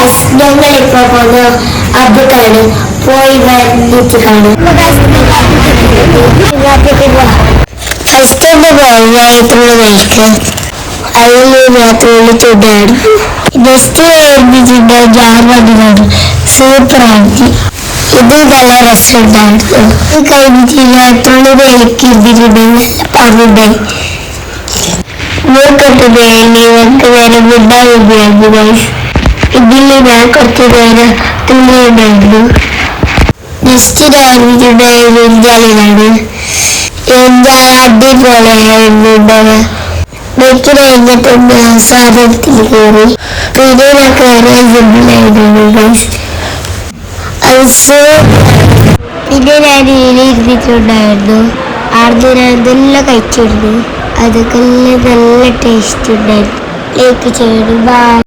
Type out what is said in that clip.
Guys ഞങ്ങളിപ്പോൾ പോകുന്ന അബ്ബക്കാണ് പോയി വന്നിട്ട് കാണും ഫസ്റ്റ് രാത്രിയുള്ള കഴിക്കുക അതിൽ രാത്രിയുള്ള ചൂടാണ് ജസ്റ്റ് എഴുതിച്ചിട്ട് ജാർ വന്നിട്ടുണ്ട് സൂപ്പറായിട്ട് ഇത് നല്ല രസമുണ്ടായിരുന്നു ഇത് കഴിഞ്ഞിട്ട് രാത്രിയുള്ള വിലക്ക് ഇരുന്നിട്ടുണ്ട് പറഞ്ഞിട്ടുണ്ടായി മൂക്കെട്ടിട്ട് നിങ്ങൾക്ക് നേരെ മിണ്ടായി ഉപയോഗിച്ചു ഗൈസ് ഇതിൽ ഞാൻ കുറച്ച് നേരം തുള്ളിയുണ്ടായിരുന്നു ജസ്റ്റ് രാവിലെ ഇതാണ് എന്താ അടിപൊളിയായിരുന്നു ബൈക്ക് കഴിഞ്ഞിട്ട് സാധനത്തിൽ കയറി പിന്നെ ഞാൻ കയറിയ സിമ്പിളായിരുന്നു ഗൈസ് പിന്നെ ഞാൻ ഇരുന്നിട്ടുണ്ടായിരുന്നു ആർന്ന് ഞാൻ നല്ല കഴിച്ചിരുന്നു അതൊക്കെ നല്ല ടേസ്റ്റ് ഉണ്ടായിരുന്നു ലൈക്ക് ചെയ്യണം ബൈ.